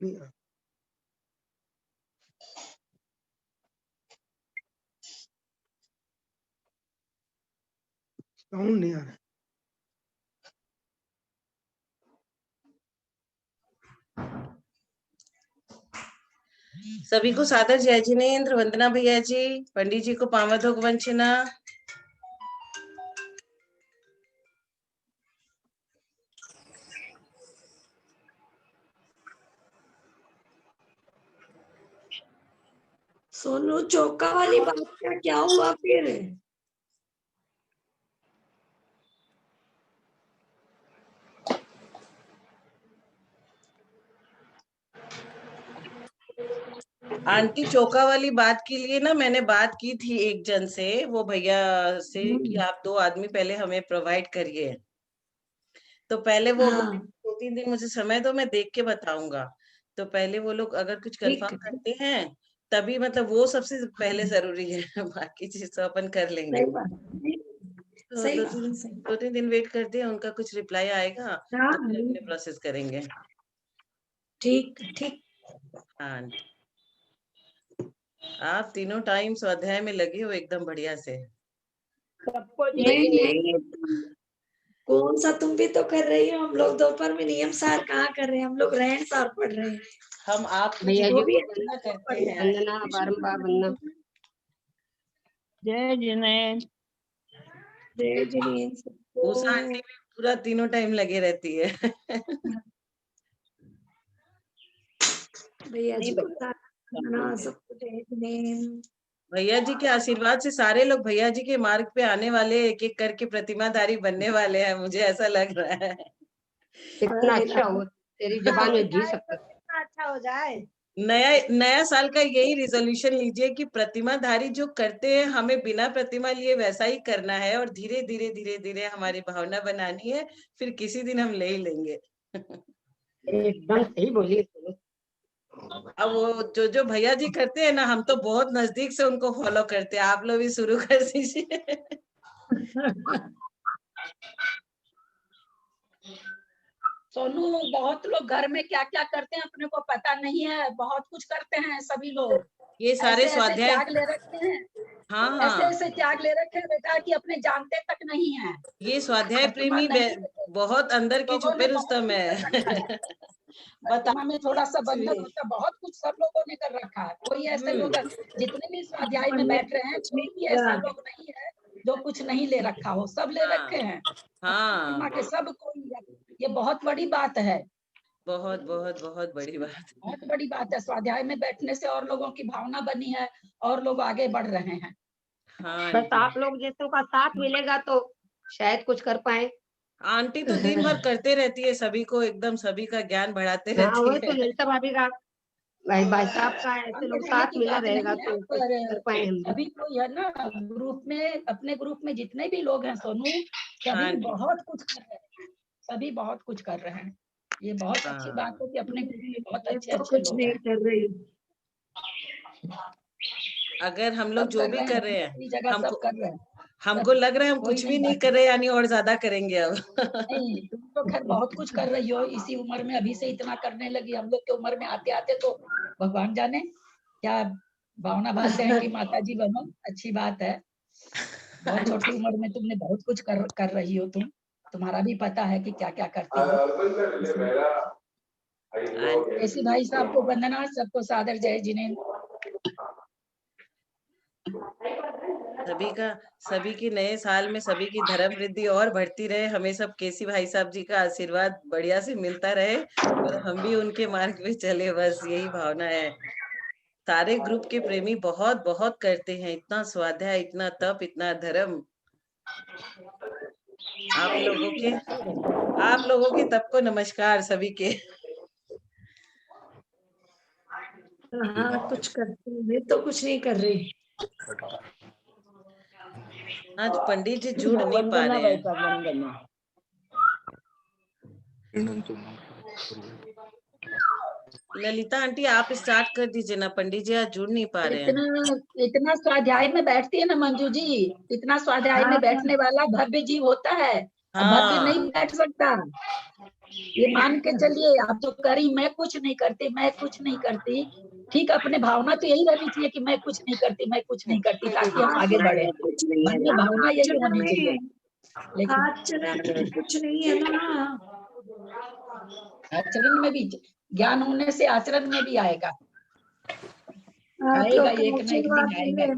नहीं आ साउंड नहीं आ रहा। सभी को सादर जय जिनेन्द्र, वंदना भैया जी, पंडित जी को पावधोक वंचना। सोनू, चौका वाली बात का क्या हुआ फिर? आंटी चौका वाली बात के लिए ना मैंने बात की थी एक जन से, वो भैया से, कि आप 2 आदमी पहले हमें प्रोवाइड करिए। तो पहले वो हाँ, 2-3 दिन मुझे समय दो, मैं देख के बताऊंगा। तो पहले वो लोग अगर कुछ ठीक कंफर्म है, करते हैं तभी, मतलब वो सबसे पहले जरूरी है। बाकी चीज तो अपन कर लेंगे। सही बात है, तो सही दो बात तीन है, सही। दो तीन दिन वेट करते हैं, उनका कुछ रिप्लाई आएगा हाँ, तो फिर अपने प्रोसेस करेंगे। ठीक ठीक। हाँ आंटी, आप तीनों टाइम स्वाध्याय में लगे हो एकदम बढ़िया से। सबको नहीं नहीं, कौन सा तुम भी तो कर रही हो। हम लोग दोपहर में नियम सार कहाँ कर रहे हैं, हम लोग रहन सार पढ़ रहे हैं। हम आप भैया जी वो भी को जितना करते हैं वंदना, बारंबार वंदना। जय जिनेन्द्र। जय जिनेन्द्र उषा आंटी भी पूरा तीनों टाइम लगे रहती है। भैया जी को सबको जय जिनेन्द्र। भैया जी के आशीर्वाद से सारे लोग भैया जी के मार्ग पे आने वाले, एक एक करके प्रतिमाधारी बनने वाले हैं, मुझे ऐसा लग रहा है। कितना अच्छा हो, तेरी जबान में घी सकता। कितना अच्छा हो जाए। नया नया साल का यही रिजोल्यूशन लीजिए कि प्रतिमाधारी जो करते हैं हमें बिना प्रतिमा लिए वैसा ही करना है, और धीरे धीरे धीरे धीरे हमारी भावना बनानी है, फिर किसी दिन हम ले ही लेंगे। एकदम सही बोली। अब वो जो भैया जी करते हैं ना, हम तो बहुत नजदीक से उनको फॉलो करते हैं। आप लोग भी शुरू कर दीजिए। सोनू, बहुत लोग घर में क्या क्या करते हैं अपने को पता नहीं है। बहुत कुछ करते हैं सभी लोग। ये सारे ऐसे ऐसे स्वाध्याय, त्याग ले रखे हैं, हाँ ऐसे हाँ, ऐसे त्याग ले रखे हैं बेटा कि अपने जानते तक नहीं है। ये स्वाध्याय प्रतिमा प्रेमी नहीं है। बहुत अंदर के लोगों ने छुपे बहुत रुस्तम कुछ कर रखा है। है। बता प्रतिमा में थोड़ा सा कुछ बंधन भी। होता है, बहुत कुछ सब लोगों ने कर रखा है। कोई ऐसे लोग, जितने भी स्वाध्याय में बैठ रहे हैं, कुछ कोई नहीं भी किया। ऐसा लोग नहीं है जो कुछ नहीं ले रखा हो। सब ले हाँ रखे हैं हाँ, प्रतिमा के, सब कोई। ये बहुत बड़ी बात है, बहुत बहुत बहुत बड़ी बात। बहुत बड़ी बात है। स्वाध्याय में बैठने से और लोगों की भावना बनी है और लोग आगे बढ़ रहे हैं। हाँ बस आंटी, आप लोग जैसों का साथ मिलेगा तो शायद कुछ कर पाए। आंटी तो दिन भर करते रहती है, सभी को एकदम सभी का ज्ञान बढ़ाते हाँ, रहती वही तो है। ललिता भाभी का, भाई साहब का, ऐसे अंत लोग करने साथ की मिला बात रहेगा नहीं है, तो कुछ कर पर पाए हम भी। अभी कोई है ना ग्रुप में, अपने ग्रुप में जितने भी लोग हैं सोनू, हाँ सभी आंटी, बहुत कुछ कर रहे हैं। सभी बहुत कुछ कर रहे हैं। ये बहुत अच्छी बात हाँ, है कि अपने ग्रुप में बहुत मैं अच्छे तो अच्छे कुछ लोग नहीं हैं। कर रही हूँ। अगर हम लोग सब जो कर भी रहे कर हैं, रहे हैं, अपनी जगह सब हमको कर रहे हैं। हमको सब, लग रहा है हम कोई कुछ भी नहीं नहीं बाकी। कर रहे, यानी और ज्यादा करेंगे अब। नहीं, तुम तो खैर बहुत कुछ कर रही हो इसी उम्र में, अभी से इतना करने लगी। हम लोग की उम्र में आते आते तो भगवान जाने क्या भावना भालते हैं कि माता जी बनो। अच्छी बात है, बहुत छोटी उम्र में तुमने बहुत कुछ कर रही हो। तुम्हारा भी पता है कि क्या क्या करती हो। ऐसी भाई साहब को वंदना, सबको सादर जय जिनेन्द्र। सभी की नए साल में सभी की धर्म वृद्धि और बढ़ती रहे, हमें सब केसी भाई साहब जी का आशीर्वाद बढ़िया से मिलता रहे, और हम भी उनके मार्ग में चले, बस यही भावना है। सारे ग्रुप के प्रेमी बहुत बहुत करते हैं, इतना स्वाध्याय, इतना तप, इतना धर्म। आप लोगों के तप को नमस्कार सभी के। हाँ, कुछ करती हूँ, मैं तो कुछ नहीं कर रही। आज पंडित जी जुड़ नहीं पा वंदना रहे भाई हैं। साहब, वंदना। ललिता आंटी आप स्टार्ट कर दीजिए ना, पंडित जी आज जुड़ नहीं पा रहे हैं। इतना इतना स्वाध्याय में बैठती है ना मंजू जी, इतना स्वाध्याय में हाँ, बैठने वाला भव्य जीव होता है। अब भव्य हाँ, नहीं बैठ सकता। ये मान के चलिए, आप तो करी, मैं कुछ नहीं करती, मैं कुछ नहीं करती। ठीक, अपने भावना तो यही रहनी चाहिए कि मैं कुछ नहीं करती, मैं कुछ नहीं करती, ताकि हम आगे आचरण बढ़े। में कुछ नहीं है मन में ना, भावना यही आचरण होनी चाहिए। में, लेकिन आचरण में कुछ नहीं है ना। आचरण में भी, ज्ञान होने से आचरण में भी आएगा, आप आएगा, लोग के एक न एक आशीर्वाद दिन आएगा। मिले,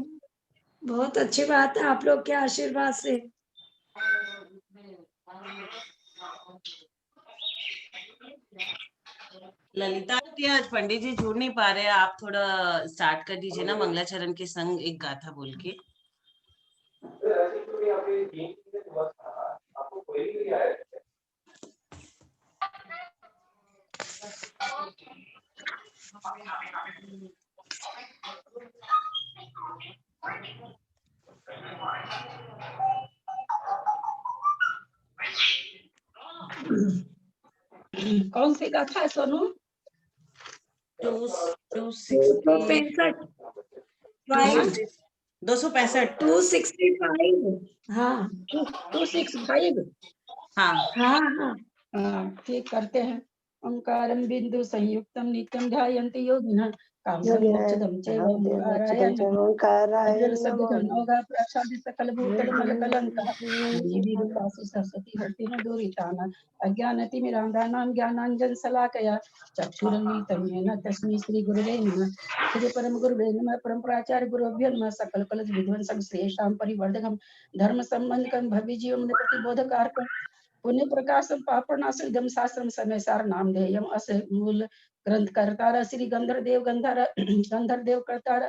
बहुत अच्छी बात है आप लोग के आशीर्वाद से। ललिता जी आज पंडित जी जुड़ नहीं पा रहे हैं, आप थोड़ा स्टार्ट कर दीजिए ना मंगलाचरण के संग एक गाथा बोल के। कौन सी गाथा है सोनू? 265 265 265। हाँ 265। हाँ हाँ हाँ। ठीक, करते हैं। ओंकारं बिंदु संयुक्तम नित्यं ध्यायन्ति योगिनः कामदं मोक्षदं चैव ओंकाराय नमः। अजर शब्द घनौघा प्रसाद सकल भूतल मल कलंक निर्विकासी सरस्वती हरति न दूरितान अज्ञानति मिरांधानां ज्ञानांजन शलाकया चक्षुरुन्मीलितं येन तस्मै श्री गुरुवे नमः। श्री परम गुरुवे नमः। परम प्राचार्य गुरुभ्यो नमः। सकल कलश विध्वंसं श्रेष्ठां परिवर्धकं धर्म संबंधकं भव्य जीवन प्रतिबोधकारकं पुण्य प्रकाशम पापनाशम दम शास्त्रम समय सार नाम ध्येयम अस मूल ग्रंथ करतार श्री गंधर्देव गंधर्देव करतार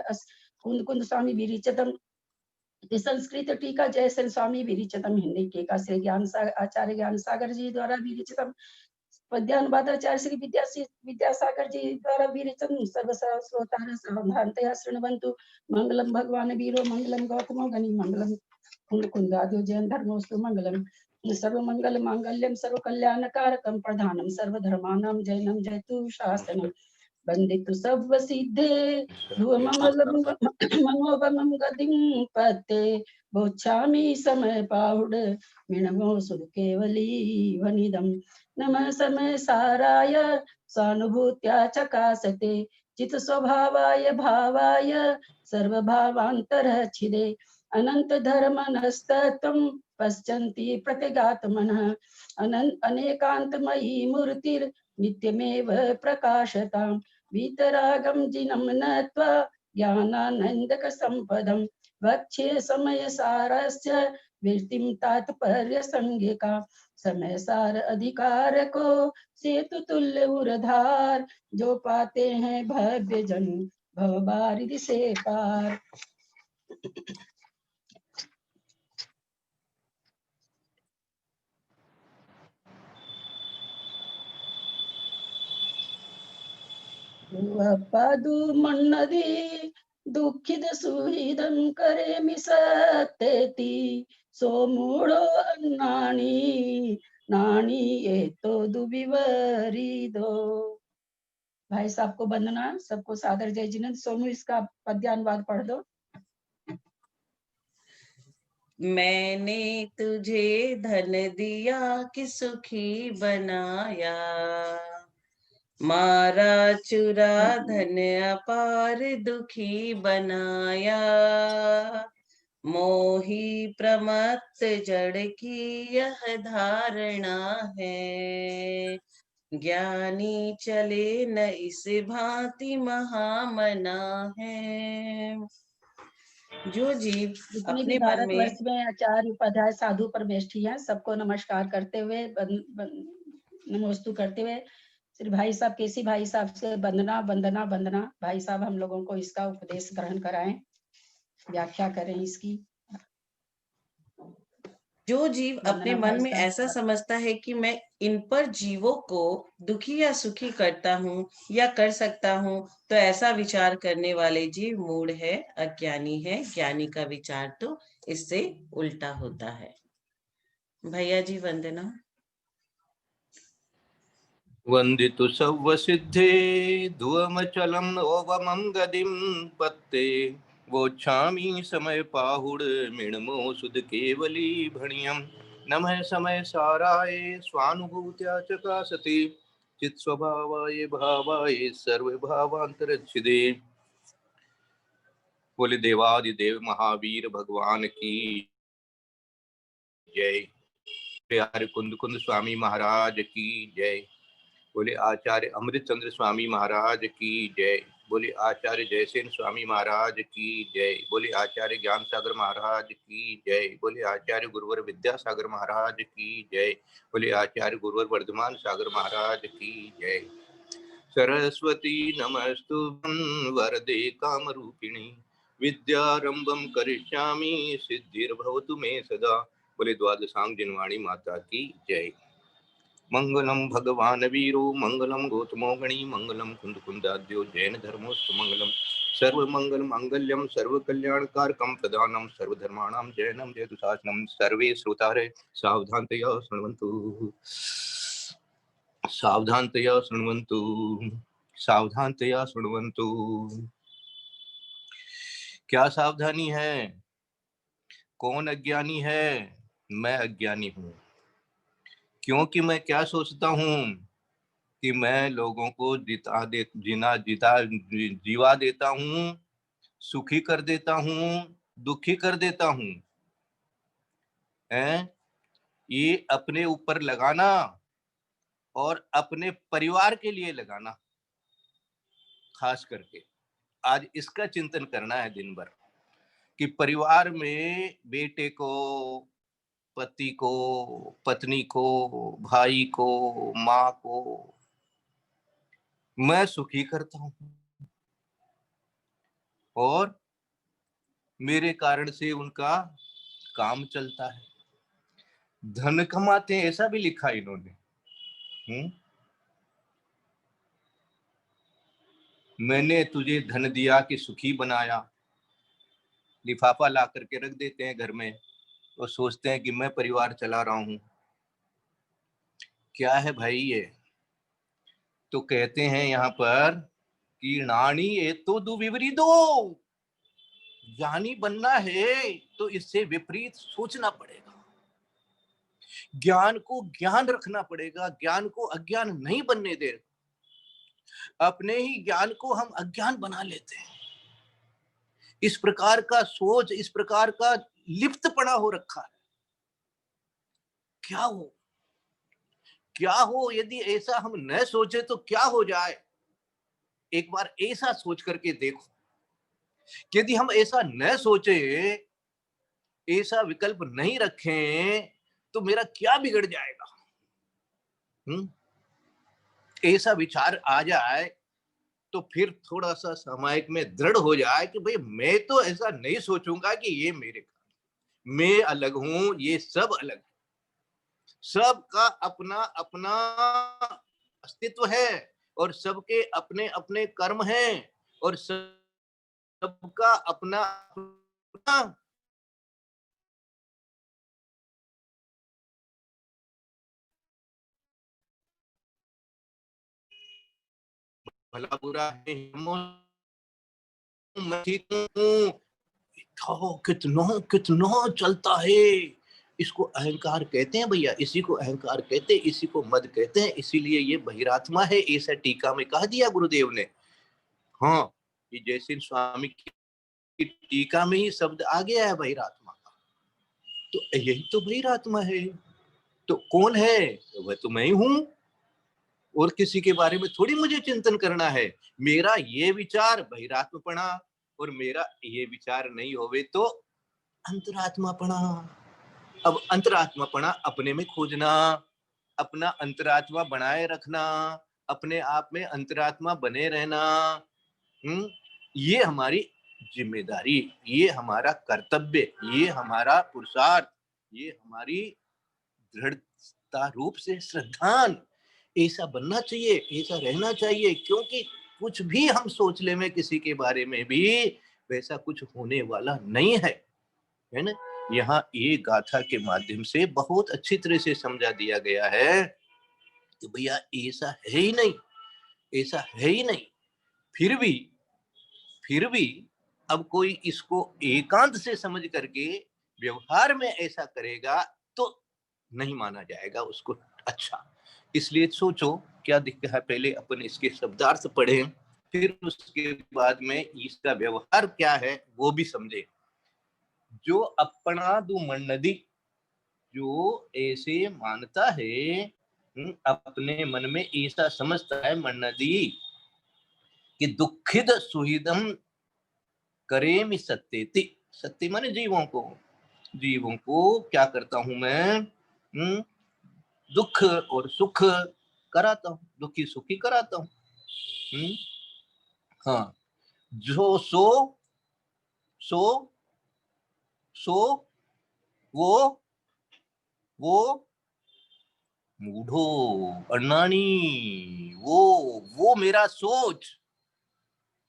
कुंद कुंद स्वामी विरिचतम संस्कृत टीका जयसेन स्वामी विरिचतम हिंदी टीका श्री ज्ञान आचार्य ज्ञान सागर जी द्वारा विरिचतम पद्यानुवादाचार्य श्री विद्यासागर जी द्वारा विरिचतम सर्व श्रोतार सावधानतया शृण्वन्तु मंगलम भगवान वीरो मंगलम गौतमो गनि मंगलम कुंद कुंदादो जैन धर्मोस्तु मंगलम सर्व मंगल मांगल्यम सर्व कल्याणकारकम प्रधानम सर्वधर्मानां जैनम जयतु शासनम वंदितु सर्व सिद्धे मनोबमं गतिं पते बोच्छामि समय पाहुड मिणमो सुध केवली वनिदम नमः समय साराय स्वानुभूत्या चकासते चित स्वभावाय भावाय सर्वभावांतर छिदे अनंत धर्म नस्तत्वं पश्यन्ति प्रतिगात्मनः अनेकान्तमयी मूर्तिर् नित्यमेव प्रकाशतां वीतरागं जिनं नत्वा ज्ञानानन्दकसम्पदं वक्ष्ये समयसारस्य वृत्तिं तात्पर्यसंज्ञिका समयसार अधिकार को सेतु तुल्य उरधार जो पाते हैं भव्य जन भवबारिधि से पार। ಪದು ಮಣ್ಣದಿ ದುಃಖಿದ ಸುಹಿದಂ ಕರೆ ಮಿಸತ್ತೆತಿ ಸೋಮೂಡೋ ನಾಣಿ नानी ये तो दुबिवरी दो। भाई साहब को वंदना, सबको सादर जय जिनेंद्र। सोनू इसका पद्यानुवाद पढ़ दो। मैंने तुझे धन दिया कि सुखी बनाया, मारा चुरा धन अपार दुखी बनाया, मोही प्रमत्त जड़ की यह धारणा है, ज्ञानी चले न इस भांति महामना है। जो जीव जितने भी अपने मन में भारतवर्ष में आचार्य उपाध्याय साधु पर बैठी हैं, सबको नमस्कार करते हुए नमोस्तु करते हुए श्री भाई साहब केसी भाई साहब से वंदना वंदना वंदना। भाई साहब हम लोगों को इसका उपदेश ग्रहण कराएं, व्याख्या करें इसकी। जो जीव अपने मन में ऐसा समझता है कि मैं इन पर जीवों को दुखी या सुखी करता हूँ या कर सकता हूँ, तो ऐसा विचार करने वाले जीव मूढ़ है, अज्ञानी है। ज्ञानी का विचार तो इससे उल्टा होता है। भैया जी वंदना। वंदितु सव्व सिद्धे धुवमचलं ओवमं गदिं पत्ते वोच्छामि समय पाहुड मिणमो सुध केवली भणियं नमः समय साराय स्वानुभूत्या चकासते चित स्वभावाय भावाय सर्व भावांतरच्छिदे। बोले देवादिदेव महावीर भगवान की जय। आचार्य कुंद कुंद स्वामी महाराज की जय। बोले आचार्य अमृत चंद्र स्वामी महाराज की जय। बोले आचार्य जयसेन स्वामी महाराज की जय। बोले आचार्य ज्ञान सागर महाराज की जय। बोले आचार्य गुरुवर विद्यासागर महाराज की जय। बोले आचार्य गुरुवर वर्धमान सागर महाराज की जय। सरस्वती नमस्तुभ्यं वरदे कामरूपिणी विद्यारंभं करिष्यामि सिद्धिर्भवतु मे सदा। बोले द्वादशांग जिनवाणी माता की जय। मंगलम भगवान वीरो मंगलम गौतमोगणी मंगलम कुंद कुंदाद्यो जैन धर्मोस्तु मंगलम सर्वमंगल मांगल्यम सर्वकल्याणकारकम प्रदानम सर्वधर्माणां जैनम जयतु शासनम। सर्वे श्रोतारे सावधानतया शृण्वन्तु सावधानतया शृण्वन्तु सावधानतया शृण्वन्तु। क्या सावधानी है? कौन अज्ञानी है? मैं अज्ञानी हूँ। क्योंकि मैं क्या सोचता हूँ कि मैं लोगों को जीवा देता हूँ, सुखी कर देता हूँ, दुखी कर देता हूँ। ये अपने ऊपर लगाना और अपने परिवार के लिए लगाना, खास करके आज इसका चिंतन करना है दिन भर कि परिवार में बेटे को, पति को, पत्नी को, भाई को, माँ को मैं सुखी करता हूँ और मेरे कारण से उनका काम चलता है, धन कमाते हैं, ऐसा भी लिखा इन्होंने। मैंने तुझे धन दिया कि सुखी बनाया। लिफाफा ला करके रख देते हैं घर में और सोचते हैं कि मैं परिवार चला रहा हूं। क्या है भाई ये? तो कहते हैं यहाँ पर कि नाणी ये तो दुविपरीतो, ज्ञानी बनना है तो इससे विपरीत सोचना पड़ेगा, ज्ञान को ज्ञान रखना पड़ेगा, ज्ञान को अज्ञान नहीं बनने दे। अपने ही ज्ञान को हम अज्ञान बना लेते हैं। इस प्रकार का सोच, इस प्रकार का लिप्तपना हो रखा है। क्या हो यदि ऐसा हम न सोचे तो क्या हो जाए? एक बार ऐसा सोच करके देखो, यदि हम ऐसा न सोचे, ऐसा विकल्प नहीं रखें तो मेरा क्या बिगड़ जाएगा? ऐसा विचार आ जाए तो फिर थोड़ा सा सामायिक में दृढ़ हो जाए कि भाई मैं तो ऐसा नहीं सोचूंगा कि ये मेरे का, मैं अलग हूं, ये सब अलग है। सबका अपना अपना अस्तित्व है और सबके अपने अपने कर्म हैं और सबका अपना अपना भला बुरा है। मैं ठीक हूँ, कितना कितना चलता है। इसको अहंकार कहते हैं भैया, इसी को अहंकार कहते हैं, इसी को मद कहते हैं। इसीलिए ये बहिरात्मा है, ऐसा टीका में कह दिया गुरुदेव ने। हाँ, ये जयसिंह स्वामी की टीका में ही शब्द आ गया है बहिरात्मा का। तो यही तो बहिरात्मा है। तो कौन है? वह तो मैं ही हूं और किसी के बारे में थोड़ी मुझे चिंतन करना है। मेरा ये विचार बहिरात्मपना और मेरा ये विचार नहीं होवे तो अंतरात्मापना। अब अंतरात्मापना अपने में खोजना, अपना अंतरात्मा बनाए रखना, अपने आप में अंतरात्मा बने रहना, ये हमारी जिम्मेदारी, ये हमारा कर्तव्य, ये हमारा पुरुषार्थ, ये हमारी दृढ़ता रूप से श्रद्धान। ऐसा बनना चाहिए, ऐसा रहना चाहिए, क्योंकि कुछ भी हम सोच ले में किसी के बारे में भी वैसा कुछ होने वाला नहीं है, है ना। यहाँ ये गाथा के माध्यम से बहुत अच्छी तरह से समझा दिया गया है कि भैया ऐसा है ही नहीं, ऐसा है ही नहीं। फिर भी अब कोई इसको एकांत से समझ करके व्यवहार में ऐसा करेगा तो नहीं माना जाएगा उसको। अच्छा, इसलिए सोचो क्या दिखता है, पहले अपन इसके शब्दार्थ पढ़ें, फिर उसके बाद में इसका व्यवहार क्या है वो भी समझे। जो अपना दु मन्नदी, जो ऐसे मानता है, अपने मन में ऐसा समझता है मन्नदी कि दुखित सुहिदम करेमि सत्येति। सत्य माने जीवों को, जीवों को क्या करता हूं मैं, दुख और सुख कराता हूं, दुखी सुखी कराता हूं। हाँ, जो सो सो सो वो मूढ़ो अनानी, वो मेरा सोच।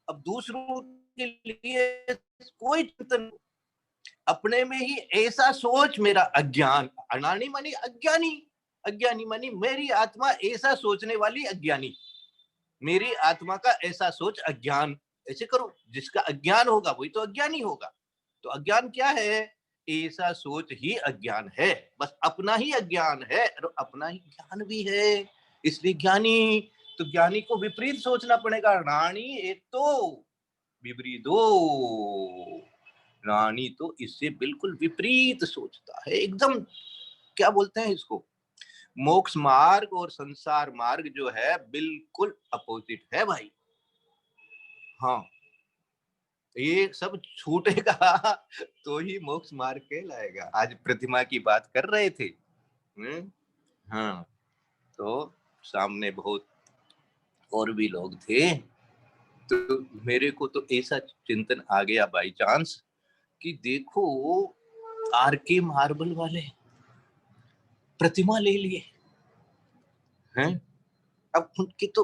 अब दूसरों के लिए कोई चिंतन, अपने में ही ऐसा सोच मेरा अज्ञान। अनानी मानी अज्ञानी, अज्ञानी मानी मेरी आत्मा ऐसा सोचने वाली अज्ञानी, मेरी आत्मा का ऐसा सोच अज्ञान। ऐसे करो, जिसका अज्ञान होगा वही तो अज्ञानी होगा। तो अज्ञान क्या है, ऐसा सोच ही अज्ञान है, बस अपना ही अज्ञान है और अपना ही ज्ञान भी है, इसलिए ज्ञानी। तो ज्ञानी को विपरीत सोचना पड़ेगा। रानी एक तो विपरीतो, रानी तो इससे बिल्कुल विपरीत सोचता है, एकदम क्या बोलते हैं इसको, मोक्ष मार्ग और संसार मार्ग जो है बिल्कुल अपोजिट है भाई। हाँ, ये सब छूटेगा तो ही मोक्ष मार्ग कहलाएगा। आज प्रतिमा की बात कर रहे थे। हाँ, तो सामने बहुत और भी लोग थे, तो मेरे को तो ऐसा चिंतन आ गया बाई चांस कि देखो आरके मार्बल वाले प्रतिमा ले लिए हैं, अब उनकी तो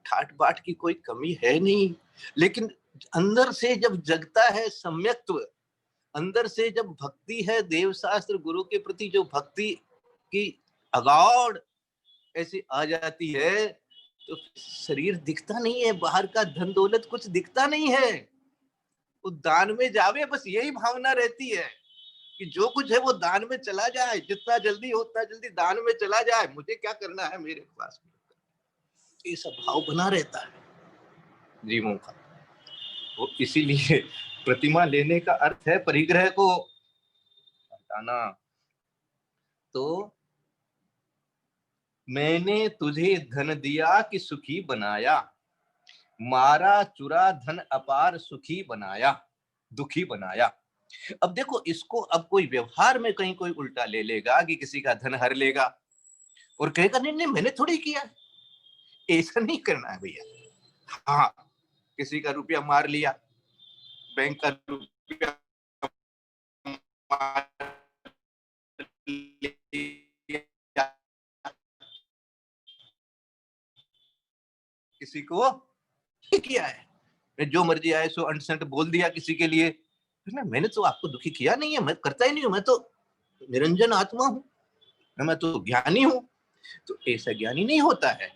ठाट बाट की कोई कमी है नहीं, लेकिन अंदर से जब जगता है सम्यक्त्व, अंदर से जब भक्ति है देव शास्त्र गुरु के प्रति, जो भक्ति की अगाध ऐसी आ जाती है, तो शरीर दिखता नहीं है, बाहर का धन दौलत कुछ दिखता नहीं है, वो दान में जावे, बस यही भावना रहती है कि जो कुछ है वो दान में चला जाए, जितना जल्दी हो उतना जल्दी दान में चला जाए, मुझे क्या करना है मेरे पास में, ये सब भाव बना रहता है जीवों का। वो इसीलिए प्रतिमा लेने का अर्थ है परिग्रह को हटाना। तो मैंने तुझे धन दिया कि सुखी बनाया, मारा चुरा धन अपार सुखी बनाया, दुखी बनाया। अब देखो इसको, अब कोई व्यवहार में कहीं कोई उल्टा ले लेगा कि किसी का धन हर लेगा और कहेगा नहीं नहीं मैंने थोड़ी किया, ऐसा नहीं करना है भैया। हाँ, किसी का रुपया मार लिया, बैंक का रुपया मार लिया, किसी को किया है, जो मर्जी आए सो अंट बोल दिया किसी के लिए, मैंने तो आपको दुखी किया नहीं है, मैं करता ही नहीं हूं, मैं तो निरंजन आत्मा हूं, मैं तो ज्ञानी हूं। तो ऐसा ज्ञानी नहीं होता है।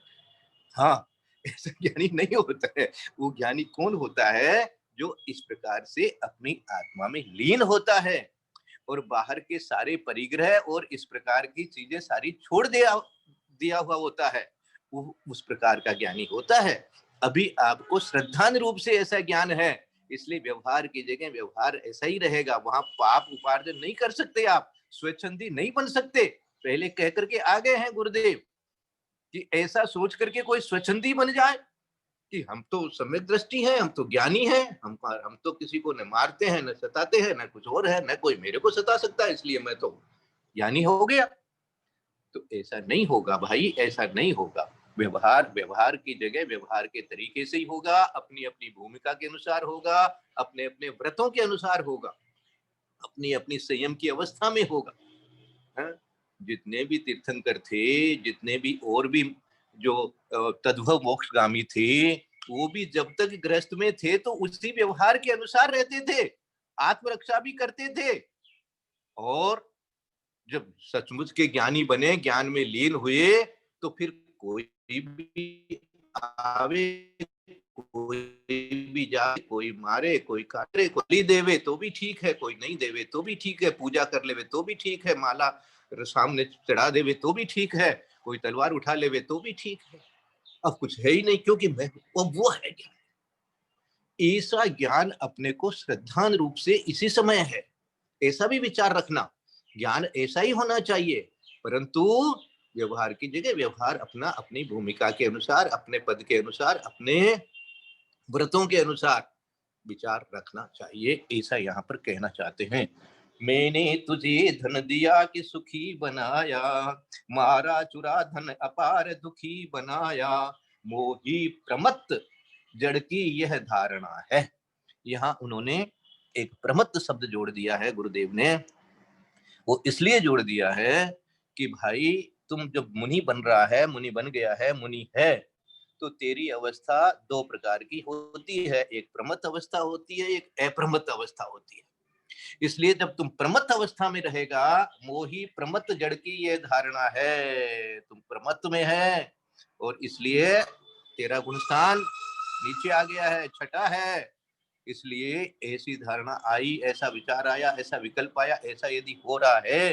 हाँ, ऐसा ज्ञानी नहीं होता है। वो ज्ञानी कौन होता है, जो इस प्रकार से अपनी आत्मा में लीन होता है और बाहर के सारे परिग्रह और इस प्रकार की चीजें सारी छोड़ दिया हुआ होता है, वो उस प्रकार का ज्ञानी होता है। अभी आपको श्रद्धान रूप से ऐसा ज्ञान है, इसलिए व्यवहार की जगह व्यवहार ऐसा ही रहेगा, वहां पाप उपार्जन नहीं कर सकते, आप स्वच्छंदी नहीं बन सकते। पहले कह करके आ गए हैं गुरुदेव कि ऐसा सोच करके कोई स्वच्छंदी बन जाए कि हम तो सम्यक दृष्टि है, हम तो ज्ञानी है, हम तो किसी को न मारते हैं न सताते हैं, न कुछ और है, न कोई मेरे को सता सकता है, इसलिए मैं तो ज्ञानी हो गया। तो ऐसा नहीं होगा भाई, ऐसा नहीं होगा। व्यवहार की जगह व्यवहार के तरीके से ही होगा, अपनी अपनी भूमिका के अनुसार होगा, अपने अपने व्रतों के अनुसार होगा, अपनी अपनी संयम की अवस्था में होगा। है? जितने भी तीर्थंकर थे, जितने भी और भी जो तद्भव मोक्षगामी थे, वो भी जब तक गृहस्थ में थे तो उसी व्यवहार के अनुसार रहते थे, आत्मरक्षा भी करते थे, और जब सचमुच के ज्ञानी बने, ज्ञान में लीन हुए, तो फिर कोई भी आवे, कोई भी जाए, कोई मारे, कोई काटे, कोई देवे तो भी ठीक है, कोई नहीं देवे तो भी ठीक है, पूजा कर लेवे तो भी ठीक है, माला सामने चढ़ा देवे तो भी ठीक है, कोई तलवार उठा लेवे तो भी ठीक है, अब कुछ है ही नहीं क्योंकि मैं वो है ज्ञान। ऐसा ज्ञान अपने को श्रद्धान रूप से इसी समय है, ऐसा भी विचार रखना। ज्ञान ऐसा ही होना चाहिए, परंतु व्यवहार की जगह व्यवहार अपना अपनी भूमिका के अनुसार, अपने पद के अनुसार, अपने व्रतों के अनुसार विचार रखना चाहिए, ऐसा यहाँ पर कहना चाहते हैं। मैंने तुझे धन दिया कि सुखी बनाया, मारा चुरा धन अपार दुखी बनाया, मोही प्रमत्त जड़ की यह धारणा है। यहाँ उन्होंने एक प्रमत्त शब्द जोड़ दिया है गुरुदेव ने। वो इसलिए जोड़ दिया है कि भाई तुम जब मुनि बन रहा है, मुनि बन गया है, मुनि है, तो तेरी अवस्था दो प्रकार की होती है, एक प्रमत्त अवस्था होती है, एक अप्रमत्त अवस्था होती है। इसलिए जब तुम प्रमत्त अवस्था में रहेगा, मोही प्रमत्त जड़ की ये धारणा है, तुम प्रमत्त में है और इसलिए तेरा गुणस्थान नीचे आ गया है, छठा है। इसलिए ऐसी धारणा आई, ऐसा विचार आया, ऐसा विकल्प आया, ऐसा यदि हो रहा है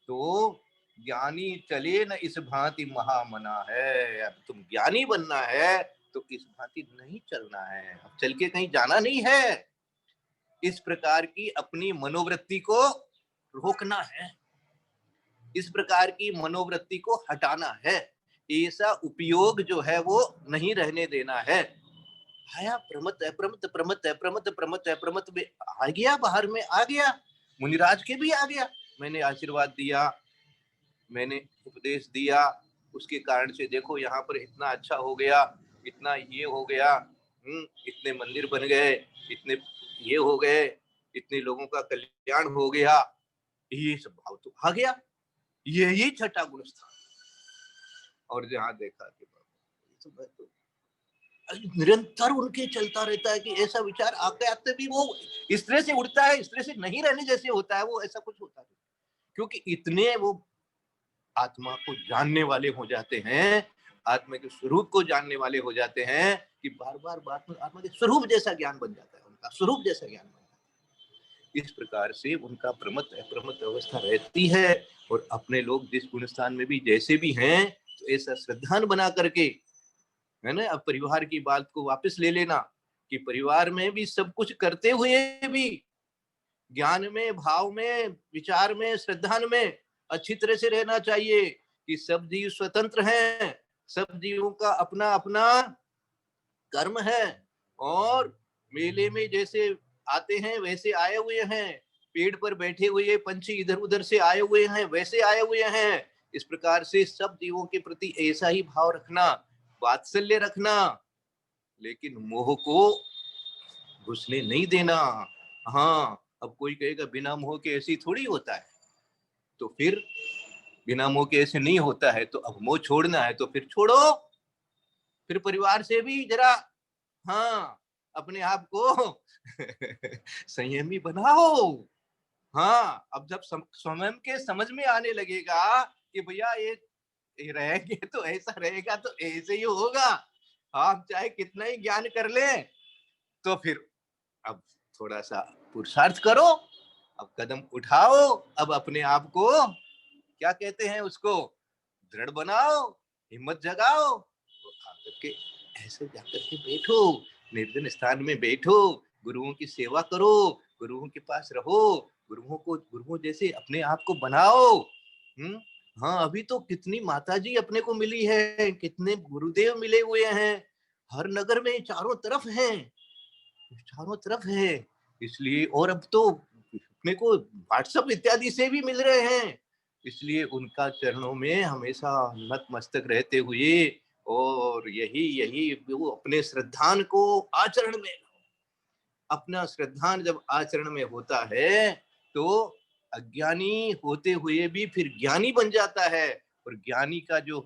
तो ज्ञानी चले न इस भांति महामना है। अब तुम ज्ञानी बनना है तो इस भांति नहीं चलना है, अब चल के कहीं जाना नहीं है। इस प्रकार की अपनी मनोवृत्ति को रोकना है, इस प्रकार की मनोवृत्ति को हटाना है, ऐसा उपयोग जो है वो नहीं रहने देना है। आया प्रमत्त अप्रमत्त, प्रमत्त अप्रमत्त, प्रमत्त अप्रमत्त में आ गया, बाहर में आ गया, मुनिराज के भी आ गया। मैंने आशीर्वाद दिया, मैंने उपदेश दिया, उसके कारण से देखो यहाँ पर इतना अच्छा हो गया, इतना ये हो गया, इतने मंदिर बन गए, इतने ये हो गए, इतने लोगों का कल्याण हो गया, ये सब भाव तो आ गया, यही छठा गुण था। और जहाँ देखा कि निरंतर उनके चलता रहता है कि ऐसा विचार आते आते भी वो इस तरह से उड़ता है, इस तरह से नहीं रहने जैसे होता है, वो ऐसा कुछ होता है, क्योंकि इतने वो आत्मा को जानने वाले हो जाते हैं, आत्मा के स्वरूप को जानने वाले हो जाते हैं कि बार बार बात में आत्मा के स्वरूप जैसा ज्ञान बन जाता है, उनका स्वरूप जैसा ज्ञान बन जाता है। इस प्रकार से उनका प्रमत्त अप्रमत्त अवस्था रहती है। और अपने लोग जिस गुणस्थान में भी जैसे भी हैं, तो ऐसा श्रद्धान बना करके, है ना, अब परिवार की बात को वापस ले लेना कि परिवार में भी सब कुछ करते हुए भी ज्ञान में, भाव में, विचार में, श्रद्धान में अच्छी तरह से रहना चाहिए कि सब जीव स्वतंत्र हैं, सब जीवों का अपना अपना कर्म है और मेले में जैसे आते हैं वैसे आए हुए हैं, पेड़ पर बैठे हुए पंछी इधर उधर से आए हुए हैं वैसे आए हुए हैं। इस प्रकार से सब जीवों के प्रति ऐसा ही भाव रखना, वात्सल्य रखना, लेकिन मोह को घुसने नहीं देना। हाँ, अब कोई कहेगा बिना मोह के ऐसी थोड़ी होता है, तो फिर बिना मोह के ऐसे नहीं होता है, तो अब मोह छोड़ना है तो फिर छोड़ो, फिर परिवार से भी जरा हाँ अपने आप को संयमी बनाओ। हाँ, अब जब स्वयं के समझ में आने लगेगा कि भैया ये रहेंगे तो ऐसा रहेगा, तो ऐसे ही होगा, आप चाहे कितना ही ज्ञान कर ले, तो फिर अब थोड़ा सा पुरुषार्थ करो, अब कदम उठाओ, अब अपने आप को क्या कहते हैं उसको दृढ़ बनाओ, हिम्मत जगाओ, तो आकर के ऐसे जाकर के बैठो, निर्जन स्थान में बैठो, गुरुओं की सेवा करो, गुरुओं के पास रहो, गुरुओं जैसे अपने आप को बनाओ। हाँ, अभी तो कितनी माताजी अपने को मिली है, कितने गुरुदेव मिले हुए हैं, हर नगर में चारों तरफ है। इसलिए और अब तो अपने को व्हाट्सएप इत्यादि से भी मिल रहे हैं, इसलिए उनका चरणों में हमेशा नतमस्तक रहते हुए और यही वो अपने श्रद्धान को आचरण में, अपना श्रद्धान जब आचरण में होता है तो अज्ञानी होते हुए भी फिर ज्ञानी बन जाता है। और ज्ञानी का जो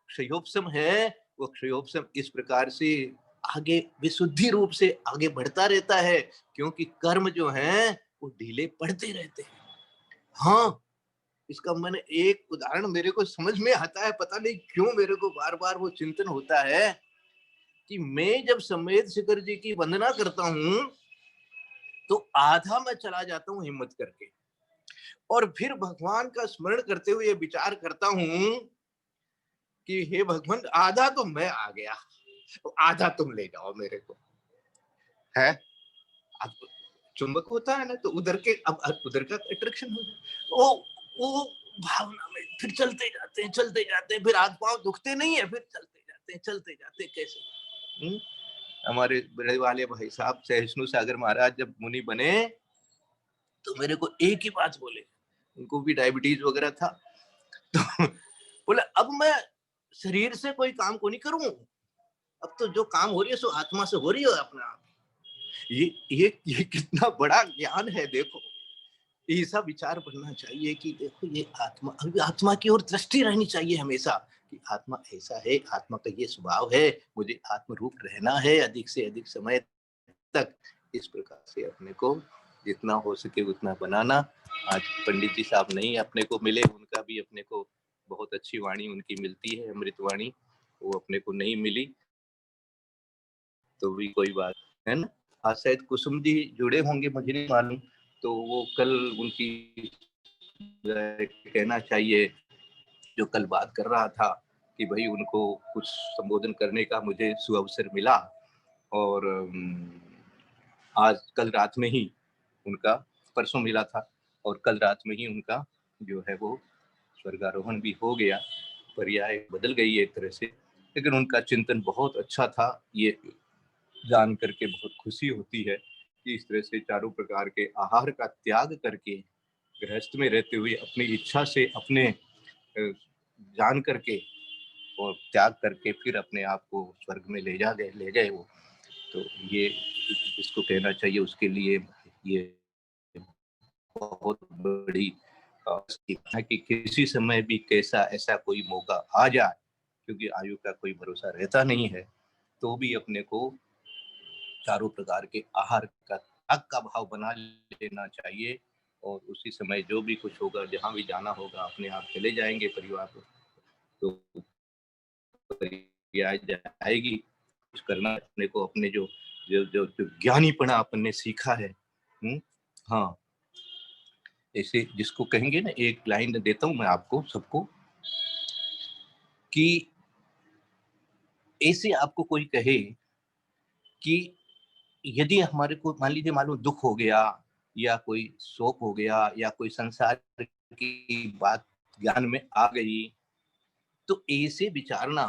क्षयोपशम है, वो क्षयोपशम इस प्रकार से आगे विशुद्धि रूप से आगे बढ़ता रहता है, क्योंकि कर्म जो हैं वो ढीले पड़ते रहते हैं। हाँ, इसका मैंने एक उदाहरण मेरे को समझ में आता है, पता नहीं क्यों मेरे को बार बार वो चिंतन होता है कि मैं जब समेत शिखर जी की वंदना करता हूँ तो आधा मैं चला जाता हूँ हिम्मत करके, और फिर भगवान का स्मरण करते हुए विचार करता हूं कि हे भगवान, आधा तो मैं आ गया, तो आधा तुम ले जाओ मेरे को। है, अब चुंबक होता है ना, तो उधर के अब उधर का अट्रैक्शन हो जाए, वो भावना में फिर चलते जाते हैं, फिर हाथ पांव दुखते नहीं है, फिर चलते जाते कैसे। हमारे बड़े वाले भाई साहब सहिष्णु सागर महाराज जब मुनि बने तो मेरे को एक ही बात बोले, उनको भी डायबिटीज वगैरह था, तो बोले अब मैं शरीर से कोई काम को नहीं करूं, अब तो जो काम हो रही है सो आत्मा से हो रही है अपने आप। ये कितना बड़ा ज्ञान है। देखो, ऐसा विचार बनना चाहिए कि देखो ये आत्मा की ओर दृष्टि रहनी चाहिए हमेशा कि आत्मा ऐसा है, आत्मा का ये स्वभाव है, मुझे आत्म रूप रहना है अधिक से अधिक समय तक। इस प्रकार से अपने को जितना हो सके उतना बनाना। आज पंडित जी साहब नहीं अपने को मिले, उनका भी अपने को बहुत अच्छी वाणी उनकी मिलती है, अमृत वाणी, वो अपने को नहीं मिली तो भी कोई बात है ना। आज शायद कुसुम जी जुड़े होंगे, मुझे नहीं मालूम, तो वो कल उनकी कहना चाहिए, जो कल बात कर रहा था कि भाई उनको कुछ संबोधन करने का मुझे सुअवसर मिला, और आज कल रात में ही उनका, परसों मिला था और कल रात में ही उनका जो है वो स्वर्गारोहण भी हो गया, पर्याय बदल गई एक तरह से, लेकिन उनका चिंतन बहुत अच्छा था। ये जान करके बहुत खुशी होती है कि इस तरह से चारों प्रकार के आहार का त्याग करके गृहस्थ में रहते हुए अपनी इच्छा से अपने जान करके और त्याग करके फिर अपने आप को स्वर्ग में ले गए वो। तो ये इसको कहना चाहिए, उसके लिए ये बहुत बड़ी है कि किसी समय भी कैसा ऐसा कोई मौका आ जाए, क्योंकि आयु का कोई भरोसा रहता नहीं है, तो भी अपने को चारों प्रकार के आहार का त्याग का भाव बना लेना चाहिए, और उसी समय जो भी कुछ होगा, जहाँ भी जाना होगा, अपने आप चले जाएंगे परिवार को, तो जाएगी। कुछ करना अपने को, अपने जो जो जो, जो ज्ञानीपना अपन ने सीखा है। हाँ, ऐसे जिसको कहेंगे ना, एक लाइन देता हूं मैं आपको सबको, कि ऐसे आपको कोई कहे कि यदि हमारे को मान लीजिए मालूम दुख हो गया या कोई शोक हो गया या कोई संसार की बात ज्ञान में आ गई, तो ऐसे विचारना,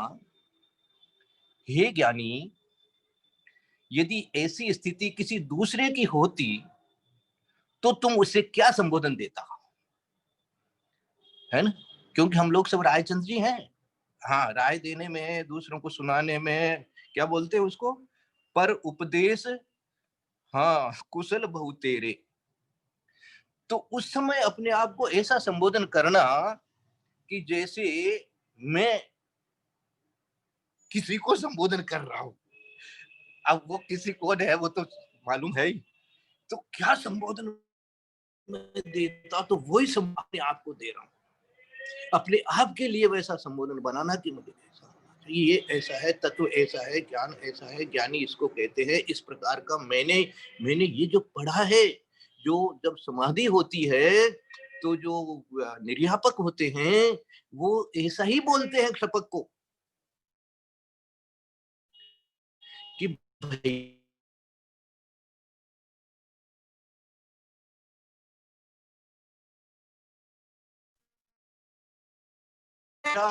हे ज्ञानी, यदि ऐसी स्थिति किसी दूसरे की होती तो तुम उसे क्या संबोधन देता, है ना। क्योंकि हम लोग सब रायचंद्र जी हैं। हाँ, राय देने में, दूसरों को सुनाने में, क्या बोलते हैं उसको, पर उपदेश, हाँ, कुशल बहु तेरे। तो उस समय अपने आप को ऐसा संबोधन करना कि जैसे मैं किसी को संबोधन कर रहा हूं। अब वो किसी कौन है वो तो मालूम है ही, तो क्या संबोधन मैं देता, तो वही संबोधन आप को दे रहा हूं। अपने आप के लिए वैसा संबोधन बनाना कि मुझे ऐसा होना चाहिए, ये ऐसा है, तत्व ऐसा है, ज्ञान ऐसा है, ज्ञानी इसको कहते हैं, इस प्रकार का मैंने ये जो पढ़ा है। जो जब समाधि होती है तो जो निर्यापक होते हैं वो ऐसा ही बोलते हैं शपथ को कि भाई क्या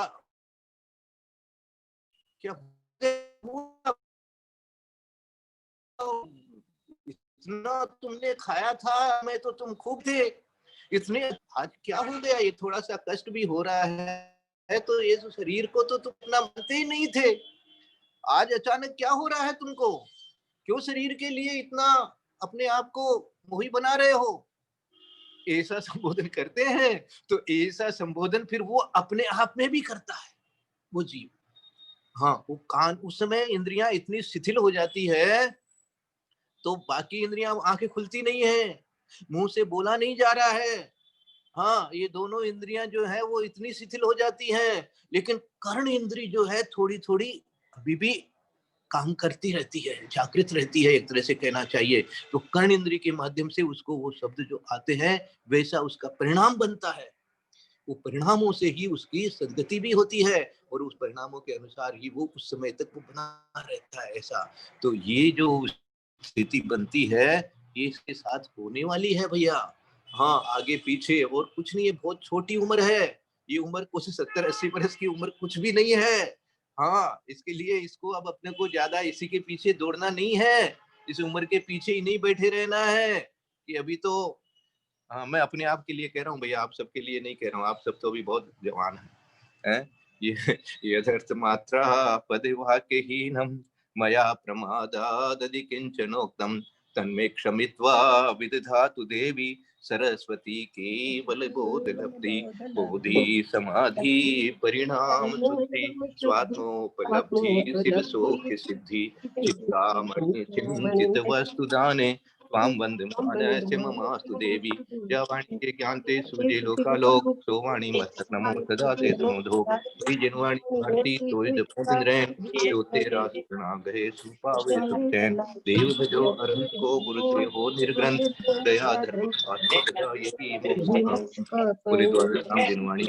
इतना तुमने खाया था, मैं तो तुम खूब थे इतने, आज क्या हो गया, ये थोड़ा सा कष्ट भी हो रहा है तो ये तो शरीर को तो तुम इतना मानते ही नहीं थे, आज अचानक क्या हो रहा है तुमको, क्यों शरीर के लिए इतना अपने आप को मोही बना रहे हो। ऐसा संबोधन करते हैं, तो ऐसा संबोधन फिर वो अपने आप में भी करता है वो जीव। हाँ, वो कान, उस समय इंद्रियां इतनी शिथिल हो जाती है तो बाकी इंद्रियां, आंखें खुलती नहीं है, मुंह से बोला नहीं जा रहा है। हाँ, ये दोनों इंद्रियां जो है वो इतनी शिथिल हो जाती हैं, लेकिन कर्ण इंद्री जो है थोड़ी थोड़ी अभी भी काम करती रहती है, जागृत रहती है, एक तरह से कहना चाहिए। तो कर्ण इंद्रिय के माध्यम से उसको वो शब्द जो आते हैं वैसा उसका परिणाम बनता है। वो परिणामों से ही उसकी सद्गति भी होती है और उस परिणामों के अनुसार ही वो उस समय तक वो बना रहता है ऐसा। तो ये जो स्थिति बनती है ये इसके साथ होने वाली है भैया। हाँ, आगे पीछे और कुछ नहीं है, बहुत छोटी उम्र है ये। उम्र कुछ 70-80 वर्ष की उम्र कुछ भी नहीं है। हाँ, इसके लिए इसको अब अपने को ज्यादा इसी के पीछे दौड़ना नहीं है, इस उम्र के पीछे ही नहीं बैठे रहना है कि अभी तो। हाँ, मैं अपने आप के लिए कह रहा हूँ भैया, आप सबके लिए नहीं कह रहा हूँ, आप सब तो अभी बहुत जवान हैं। ये यथार्थ मात्रा पदवाक्यहीनम मया प्रमादादि किंचनोक्तम तन्मे क्षमित्वा विदधातु देवी सरस्वती केवल बोध लब्धि बोधि समाधि परिणाम शुद्धि स्वात्मोपलब्धि शिव सौख्य सिद्धि चित्तामणि चिंतित वस्तु दाने त्वां वन्दमानस्य ममास्तु देवी। या वाणी के ज्ञानते सूजे लोकालोक सोवाणी मस्तक नमो सदा ते तमोधो वही जनवाणी भारती तोय जपो दिन रैन जो तेरा सुना गए सुपावे सुचैन देव भजो अरहंत को गुरु से हो निर्ग्रंथ दया धर्म आत्मा सदा यही मोक्ष पूरे द्वार धाम जनवाणी।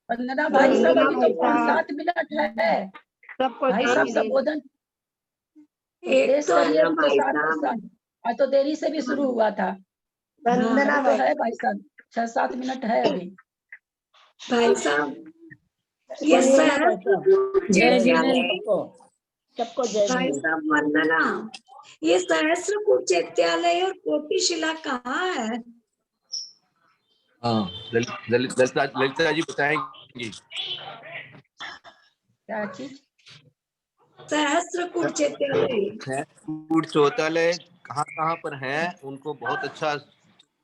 वंदना भाई साहब अभी तो 5-7 मिनट है। सबको भाई साहब संबोधन एक पेश तो करिए, है हम तो भाई साथ साहब, आज तो देरी से भी शुरू हुआ था। वंदना अभी तो है भाई साहब 6-7 मिनट है अभी। भाई साहब, ये सहस्त्रकूट चैत्यालय, सबको जय भाई साहब वंदना, ये सहस्त्रकूट चैत्यालय और कोटिशिला कहाँ है? हाँ, ललिता जी बताएंगी। क्या चीज? सहस्त्रकूट चैत्यालय, सहस्त्रकूट चौथालय कहाँ पर है, उनको बहुत अच्छा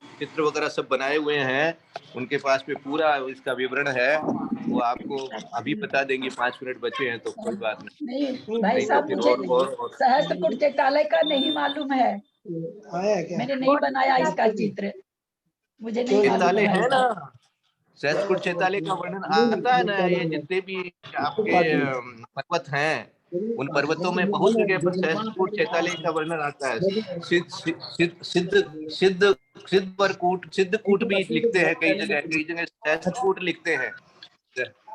चित्र वगैरह सब बनाए हुए हैं, उनके पास में पूरा इसका विवरण है, वो आपको अभी बता देंगे। 5 मिनट बचे हैं तो कोई बात नहीं। नहीं भाई नहीं तो साहब, फिर मुझे और सहस्त्रकूट चैत्यालय का नहीं मालूम है, मैंने नहीं बनाया इसका चित्र, मुझे नहीं मालूम चैतालय है भाई है ना, साहब। सहस्त्रकूट चैतालय का वर्णन आता है ना। ये जितने भी आपके पर्वत हैं उन पर्वतों में बहुत जगह पर सहस्त्रकूट चैतालय का वर्णन आता है। सिद्धकूट भी लिखते हैं कई जगह सहस्त्रकूट लिखते हैं।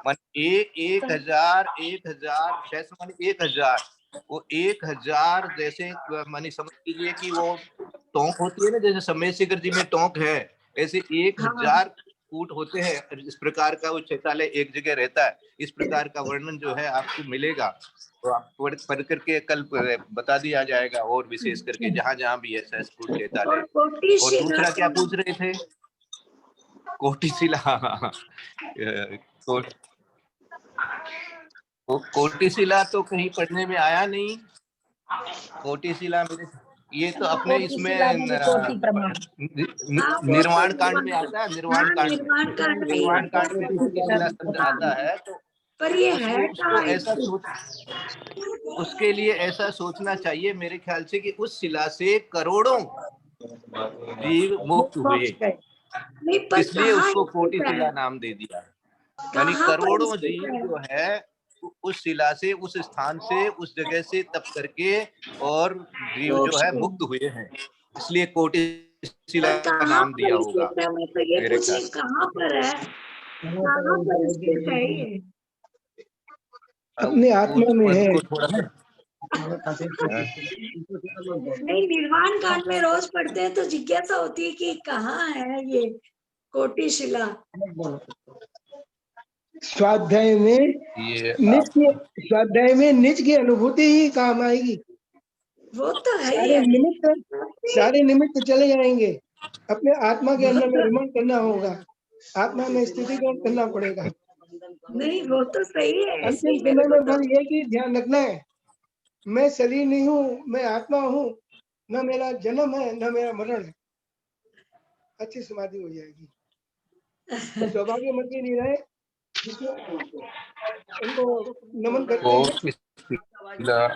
मान 1000 सहस्त्र माने 1000, वो 1000 जैसे मानी समझ लीजिए कि वो टोंक होती है ना, जैसे समय शिखर जी में टोंक है, ऐसे 1000 कूट होते हैं। इस प्रकार का वो चैतालय एक जगह रहता है। इस प्रकार का वर्णन जो है आपको मिलेगा, तो आप पढ़ करके कल बता दिया जाएगा, और विशेष करके जहां जहां भी है सहस्त्रकूट चैतालय। और दूसरा क्या पूछ रहे थे? कोटिशिला। कोटिशिला तो कहीं पढ़ने में आया नहीं। कोटिशिला मेरे ये तो अपने इसमें निर्वाण कांड में आता है। निर्वाण कांड में कोटिशिला शब्द आता है, तो पर ये है उसको ऐसा उसके लिए ऐसा सोचना चाहिए मेरे ख्याल से कि उस शिला से करोड़ों जीव मुक्त हुए, इसलिए उसको कोटिशिला नाम दे दिया। यानी करोड़ों जीव जो है उस शिला से, उस स्थान से, उस जगह से तप करके और जीव जो है मुक्त हुए हैं, इसलिए कोटिशिला का नाम दिया होगा मेरे ख्याल से। कहाँ पर है, कहाँ पर स्थित है ये? अपने आत्मा में है। नहीं, निर्वाण कांड में रोज पढ़ते हैं तो जिज्ञासा होती है कि कहाँ है ये कोटिशिला। स्वाध्याय में निज की अनुभूति ही काम आएगी। वो तो है ही सारे निमित्त चले जाएंगे। अपने आत्मा के अंदर में रमण करना होगा, आत्मा में स्थिति करना पड़ेगा। नहीं, वो तो सही है। अंतिम समय में बस ये कि ध्यान रखना है, मैं शरीर नहीं हूँ, मैं आत्मा हूँ, न मेरा जन्म है न मेरा मरण है। अच्छी समाधि हो जाएगी। सौभाग्यवती नहीं रहे, उनको नमन करते ओम हैं। शिला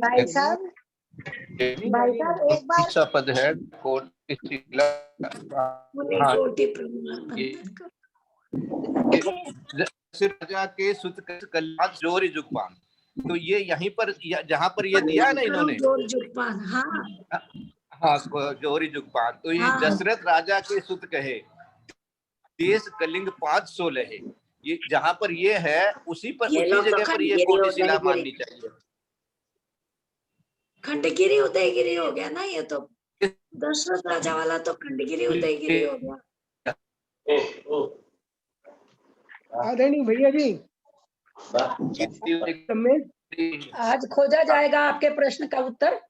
भाई साहब एक बार सा पद है कोटि शिला। मुनि हाँ, कोटि प्रणाम। ये राजा के सुत कल्याण जोरी जुगपान। तो ये यहीं पर जहां पर ये दिया है ना इन्होंने, जोर जुगपान, हाँ हाँ जोरी जुगपान, तो ये हाँ। दशरथ राजा के सुत कहे देश कलिंग 516 है। ये जहां पर ये है उसी पर, ये उसी लोग तो जगह पर ये खंडगिरी कोटि शिला उदयगिरी, माननी चाहिए। खंडगिरी उदयगिरी हो गया ना ये तो। दशरथ राजा वाला तो खंडगिरी उदयगिरी हो गया। आदरणीय भैया जी, आज खोजा जाएगा आपके प्रश्न का उत्तर,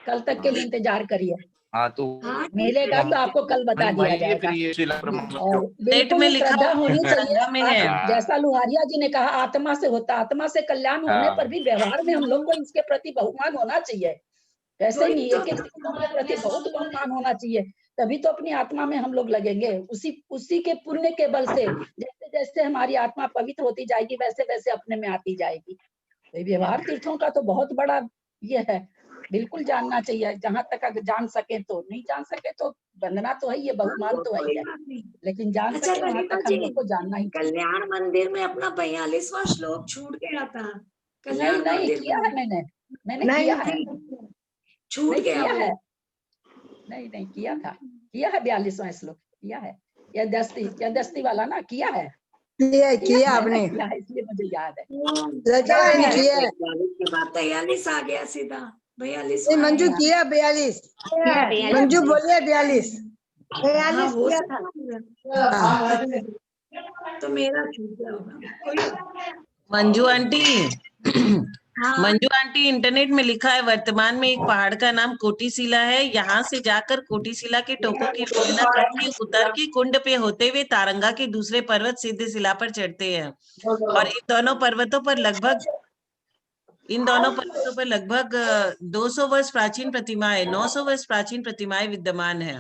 कल तक के लिए इंतजार करिए। हाँ तो हाँ मिलेगा तो आपको कल बता दिया जाएगा। ये शिला प्रमाण और नेट में बिल्कुल लिखा श्रद्धा होनी चाहिए। गंगा में है। जैसा लुहारिया जी ने कहा, आत्मा से होता, आत्मा से कल्याण होने पर भी व्यवहार में हम लोग को इसके प्रति बहुमान होना चाहिए। वैसे वही नहीं, तो। एक एक चीजों के प्रति बहुत बहुमान होना चाहिए, तभी तो अपनी आत्मा में हम लोग लगेंगे। उसी के पुण्य के बल से जैसे जैसे हमारी आत्मा पवित्र होती जाएगी, वैसे वैसे अपने में आती जाएगी। तो व्यवहार तीर्थों का तो बहुत बड़ा ये है, बिल्कुल जानना चाहिए। जहां तक अगर जान सके तो, नहीं जान सके तो वंदना तो है, ये बहुमान तो है ही है, लेकिन जान अच्छा सके वहां ललिता तक हम जी, लोग को जानना ही चाहिए। कल्याण मंदिर में अपना 42वां श्लोक छूट गया था। नहीं कल्याण नहीं मंदिर किया है, मैंने किया है, छूट नहीं गया किया वो। है, नहीं किया था, किया है 42वां श्लोक किया है। या दस्ती वाला ना किया है, किया आपने, किया है, इसलिए मुझे याद है। किया है। 42 के बाद 43 आ गया सीधा। 42 मंजू किया 42, मंजू बोलिए 42 हाँ हो सकता है। तो मेरा छूट गया होगा कोई। मंजू आंटी, हाँ मंजू आंटी, इंटरनेट में लिखा है वर्तमान में एक पहाड़ का नाम कोटिशिला है। यहाँ से जाकर कोटिशिला के टोकों की वंदना करके उतर के कुंड पे होते हुए तारंगा के दूसरे पर्वत सिद्धशिला पर चढ़ते हैं। और इन दोनों पर्वतों पर लगभग 200 वर्ष प्राचीन प्रतिमाएं, 900 वर्ष प्राचीन प्रतिमाएं विद्यमान है।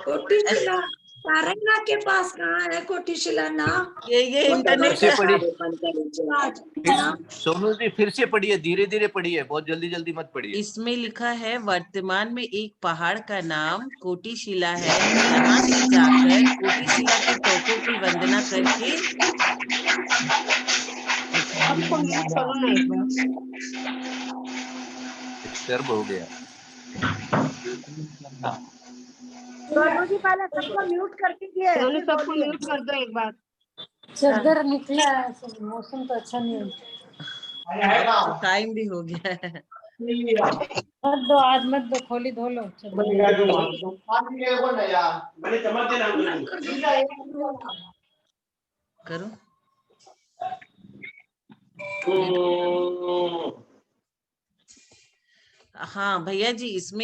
कोटिशिला तारंगा के पास कहाँ है कोटिशिला नाम? ये इंटरनेट से पढ़ी नाम सोनू जी, फिर से पढ़िए, धीरे धीरे पढ़िए, बहुत जल्दी जल्दी मत पढ़िए। इसमें लिखा है वर्तमान में एक पहाड़ का नाम कोटिशिला है। यहाँ से जाकर कोटिशिला के टोकों की वंदना करके डिस्टर्ब हो गया। सोनू जी पहले सबको म्यूट करके दिए, सबको म्यूट कर दो एक बार। चद्दर निकला है, मौसम तो अच्छा नहीं है, टाइम भी हो गया है। मत दो आज, मत दो, खोली धो लो। करो। हाँ भैया जी, इसमें